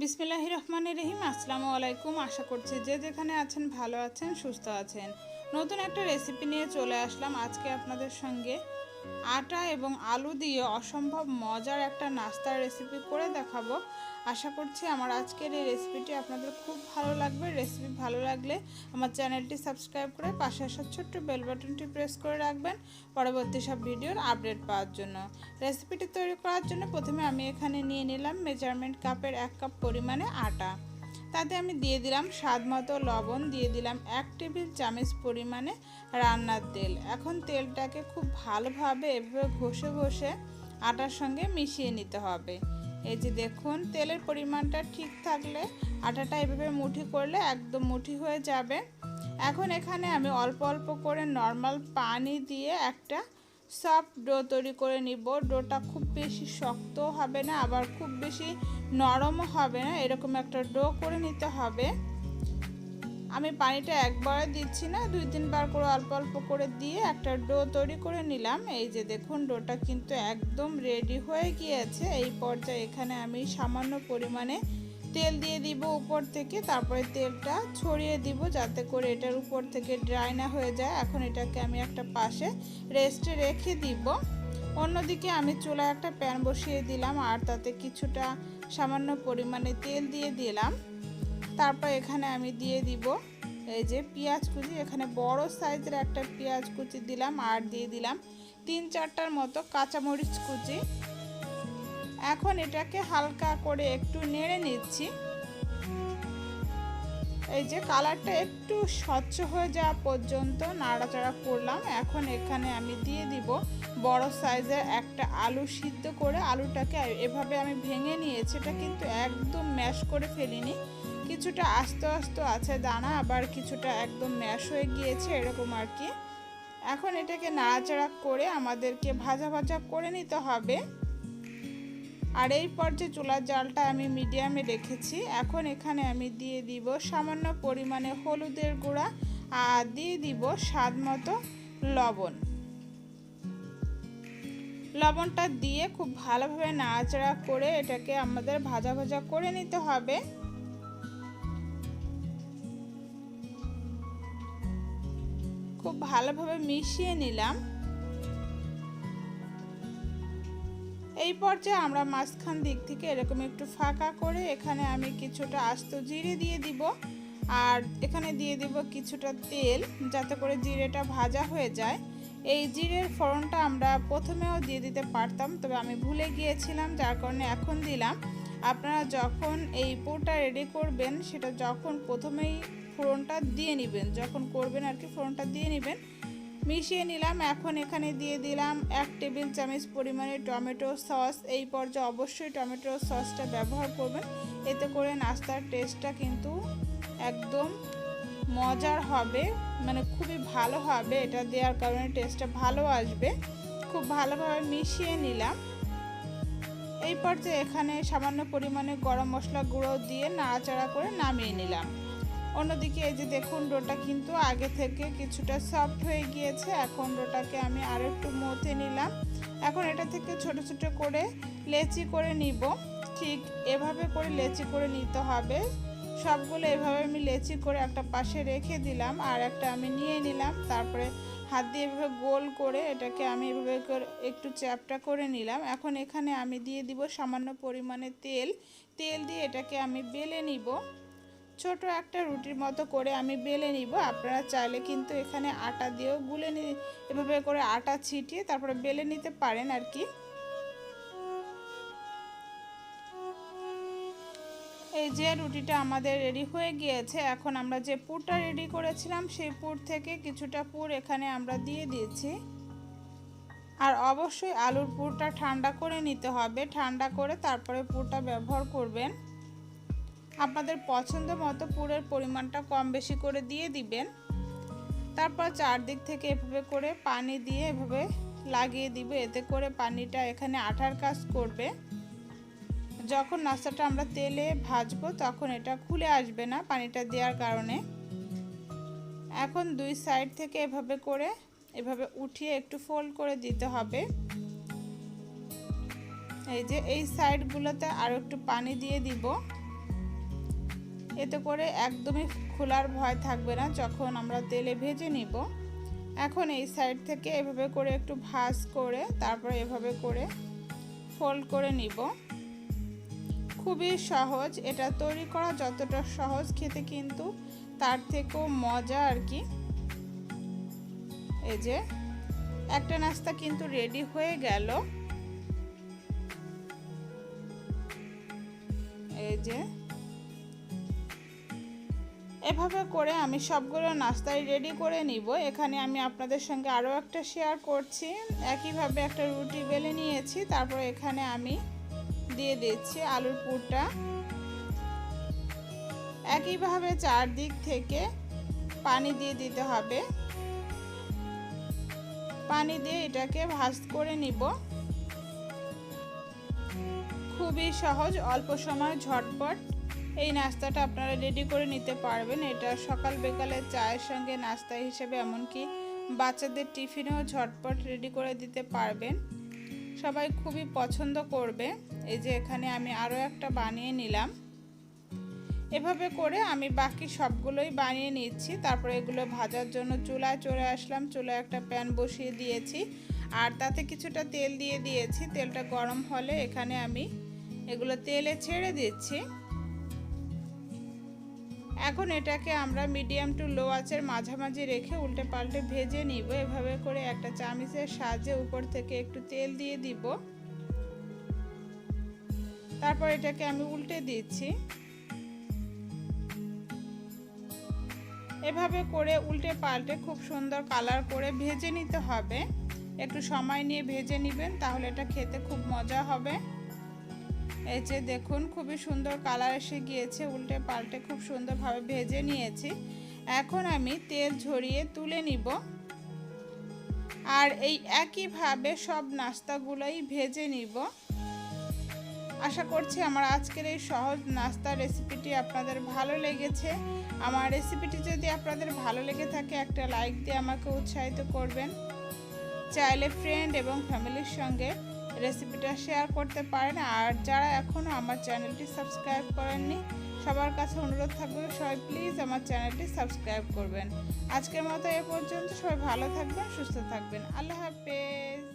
বিসমিল্লাহির রহমানির রহিম। আসসালামু আলাইকুম। আশা করছি যে যেখানে আছেন ভালো আছেন, সুস্থ আছেন। নতুন একটা রেসিপি নিয়ে চলে আসলাম আজকে আপনাদের সঙ্গে। আটা এবং আলু দিয়ে অসম্ভব মজার একটা নাস্তার রেসিপি করে দেখাবো। আশা করছি আমার আজকের এই রেসিপিটি আপনাদের খুব ভালো লাগবে। রেসিপি ভালো লাগলে আমার চ্যানেলটি সাবস্ক্রাইব করে পাশে আসা ছোট্ট বেল বাটনটি প্রেস করে রাখবেন পরবর্তী সব ভিডিওর আপডেট পাওয়ার জন্য। রেসিপিটি তৈরি করার জন্য প্রথমে আমি এখানে নিয়ে নিলাম মেজারমেন্ট কাপের 1 কাপ পরিমাণে আটা। তাতে আমি দিয়ে দিলাম স্বাদ মতো লবণ, দিয়ে দিলাম 1 টেবিল চামচ পরিমাণে রান্নার তেল। এখন তেলটাকে খুব ভালোভাবে এভাবে ঘষে ঘষে আটার সঙ্গে মিশিয়ে নিতে হবে। এই যে দেখুন, তেলের পরিমাণটা ঠিক থাকলে আটাটা এভাবে মুঠি করলে একদম মুঠি হয়ে যাবে। এখন এখানে আমি অল্প অল্প করে নর্মাল পানি দিয়ে একটা সফট ডো তৈরি করে নিব। ডোটা খুব বেশি শক্তও হবে না, আবার খুব বেশি নরমও হবে না, এরকম একটা ডো করে নিতে হবে। আমি পানিটা একবারে দিচ্ছি না, 2-3 বার করে অল্প অল্প করে দিয়ে একটা ডো তৈরি করে নিলাম। এই যে দেখুন, ডোটা কিন্তু একদম রেডি হয়ে গিয়েছে। এই পর্যায়ে এখানে আমি সামান্য পরিমাণে তেল দিয়ে দিব উপর থেকে, তারপরে তেলটা ছড়িয়ে দিব যাতে করে এটার উপর থেকে ড্রাই না হয়ে যায়। এখন এটাকে আমি একটা পাশে রেস্টে রেখে দিব। অন্যদিকে আমি চুলায় একটা প্যান বসিয়ে দিলাম আর তাতে কিছুটা সামান্য পরিমাণে তেল দিয়ে দিলাম। তারপর এখানে আমি দিয়ে দিব এই যে পেঁয়াজ কুচি, এখানে বড় সাইজের একটা পেঁয়াজ কুচি দিলাম আর দিয়ে দিলাম 3-4টার মতো কাঁচামরিচ কুচি। এখন এটাকে হালকা করে একটু নেড়ে নিচ্ছি। এই যে কালারটা একটু স্বচ্ছ হয়ে যাওয়া পর্যন্ত নাড়াচাড়া করলাম। এখন এখানে আমি দিয়ে দিব বড় সাইজের একটা আলু সিদ্ধ করে। আলুটাকে এভাবে আমি ভেঙে নিয়েছি, এটা কিন্তু একদম ম্যাশ করে ফেলিনি, কিছুটা আস্তে আস্তে আছে দানা, আবার কিছুটা একদম ম্যাশ হয়ে গিয়েছে এরকম আর কি। এখন এটাকে নাড়াচাড়া করে আমাদেরকে ভাজা ভাজা করে নিতে হবে। আর এই পর্যায়ে চুলার জালটা আমি মিডিয়ামে রেখেছি। এখন এখানে আমি দিয়ে দিব সামান্য পরিমাণে হলুদের গুঁড়া আর দিয়ে দিব স্বাদ মতো লবণ। লবণটা দিয়ে খুব ভালোভাবে নাড়াচাড়া করে এটাকে আমাদের ভাজা ভাজা করে নিতে হবে। খুব ভালোভাবে মিশিয়ে নিলাম। এই পর্যায়ে আমরা মাঝখান দিক থেকে এরকম একটু ফাঁকা করে এখানে আমি কিছুটা আস্ত জিরে দিয়ে দিব আর এখানে দিয়ে দিব কিছুটা তেল যাতে করে জিরেটা ভাজা হয়ে যায়। এই জিরের ফোড়নটা আমরা প্রথমেও দিয়ে দিতে পারতাম, তবে আমি ভুলে গিয়েছিলাম, যার কারণে এখন দিলাম। আপনারা যখন এই পুরটা রেডি করবেন সেটা যখন প্রথমেই ফোড়নটা দিয়ে নেবেন, যখন করবেন আর কি ফোড়নটা দিয়ে নেবেন। মিশিয়ে নিলাম। এখন এখানে দিয়ে দিলাম 1 টেবিল চামচ পরিমাণে টমেটো সস। এই পর্যায়ে অবশ্যই টমেটো সসটা ব্যবহার করবেন, এতে করে নাস্তার টেস্টটা কিন্তু একদম মজার হবে, মানে খুবই ভালো হবে। এটা দেওয়ার কারণে টেস্টটা ভালো আসবে। খুব ভালোভাবে মিশিয়ে নিলাম। এই পর্যায়ে এখানে সামান্য পরিমাণে গরম মশলা গুঁড়ো দিয়ে নাড়াচাড়া করে নামিয়ে নিলাম। অন্যদিকে এই যে দেখুন, ডোটা কিন্তু আগে থেকে কিছুটা সফট হয়ে গিয়েছে। এখন ডোটাকে আমি আরেকটু মথে নিলাম। এখন এটা থেকে ছোট ছোট করে লেচি করে নিব। ঠিক এভাবে করে লেচি করে নিতে হবে সবগুলো। এভাবে আমি লেচি করে একটা পাশে রেখে দিলাম আর একটা আমি নিয়ে নিলাম। তারপরে হাত দিয়ে এভাবে গোল করে এটাকে আমি এভাবে করে একটু চ্যাপটা করে নিলাম। এখন এখানে আমি দিয়ে দিব সামান্য পরিমাণে তেল দিয়ে এটাকে আমি বেলে নিব। ছোট একটা রুটির মতো করে আমি বেলে নিব। আপনারা চাইলে কিন্তু এখানে আটা দিয়েও গুলে এভাবে করে আটা ছিটিয়ে তারপরে বেলে নিতে পারেন আর কি। এই যে রুটিটা আমাদের রেডি হয়ে গিয়েছে। এখন আমরা যে পুরটা রেডি করেছিলাম সেই পুর থেকে কিছুটা পুর এখানে আমরা দিয়ে দিয়েছি। আর অবশ্যই আলুর পুরটা ঠান্ডা করে নিতে হবে, ঠান্ডা করে তারপরে পুরটা ব্যবহার করবেন। আপনাদের পছন্দ মতো পুরের পরিমাণটা কম বেশি করে দিয়ে দিবেন। তারপর চারদিক থেকে এভাবে করে পানি দিয়ে এভাবে লাগিয়ে দিব, এতে করে পানিটা এখানে আঠার কাজ করবে। যখন নাস্তাটা আমরা তেলে ভাজবো তখন এটা খুলে আসবে না পানিটা দেওয়ার কারণে। এখন 2 সাইড থেকে এভাবে উঠিয়ে একটু ফোল্ড করে দিতে হবে। এই যে এই সাইডগুলোতে আরও একটু পানি দিয়ে দিব। এতে করে একদমই খোলার ভয় থাকবে না যখন আমরা তেলে ভেজে নিব। এখন এই সাইড থেকে এভাবে করে একটু ভাঁজ করে তারপরে এভাবে করে ফোল্ড করে নিব। খুবই সহজ, এটা তৈরি করা যতটা সহজ খেতে কিন্তু তার থেকেও মজা আর কি। এই যে একটা নাস্তা কিন্তু রেডি হয়ে গেল। এই যে এভাবে করে আমি সবগুলো নাস্তাই রেডি করে নিব। এখানে আমি আপনাদের সঙ্গে আরও একটা শেয়ার করছি। একইভাবে একটা রুটি বেলে নিয়েছি, তারপর এখানে আমি দিয়ে দিচ্ছি আলুর পুরটা। একইভাবে চারদিক থেকে পানি দিয়ে দিতে হবে। পানি দিয়ে এটাকে ভাঁজ করে নিব। খুবই সহজ, অল্প সময় ঝটপট এই নাস্তাটা আপনারা রেডি করে নিতে পারবেন। এটা সকাল বিকালে চায়ের সঙ্গে নাস্তা হিসেবে, এমনকি বাচ্চাদের টিফিনেও ঝটপট রেডি করে দিতে পারবেন। সবাই খুবই পছন্দ করবে। এই যে এখানে আমি আরও একটা বানিয়ে নিলাম। এভাবে করে আমি বাকি সবগুলোই বানিয়ে নিচ্ছি। তারপরে এগুলো ভাজার জন্য চুলায় চলে আসলাম। চুলায় একটা প্যান বসিয়ে দিয়েছি আর তাতে কিছুটা তেল দিয়ে দিয়েছি। তেলটা গরম হলে এখানে আমি এগুলো তেলে ছেড়ে দিচ্ছি। এখন এটাকে আমরা মিডিয়াম টু লো আঁচের মাঝামাঝি রেখে উল্টে পাল্টে ভেজে নিব। এভাবে করে একটা চামচের সাহায্যে উপর থেকে একটু তেল দিয়ে দিব। তারপর এটাকে আমি উল্টে দিচ্ছি। এভাবে করে উল্টে পাল্টে খুব সুন্দর কালার করে ভেজে নিতে হবে। একটু সময় নিয়ে ভেজে নেবেন, তাহলে এটা খেতে খুব মজা হবে। এই যে দেখুন খুবই সুন্দর কালার এসে গিয়েছে। উল্টে পাল্টে খুব সুন্দরভাবে ভেজে নিয়েছি। এখন আমি তেল ঝরিয়ে তুলে নিব। আর এই একইভাবে সব নাস্তাগুলোই ভেজে নিব। আশা করছি আমার আজকের এই সহজ নাস্তার রেসিপিটি আপনাদের ভালো লেগেছে। আমার রেসিপিটি যদি আপনাদের ভালো লেগে থাকে একটা লাইক দিয়ে আমাকে উৎসাহিত করবেন। চাইলে ফ্রেন্ড এবং ফ্যামিলির সঙ্গে রেসিপিটা শেয়ার করতে পারেন। আর যারা এখনও আমার চ্যানেলটি সাবস্ক্রাইব করেননি, সবার কাছে অনুরোধ থাকবে সবাই প্লিজ আমার চ্যানেলটি সাবস্ক্রাইব করবেন। আজকের মতো এ পর্যন্ত। সবাই ভালো থাকবেন, সুস্থ থাকবেন। আল্লাহ হাফেজ।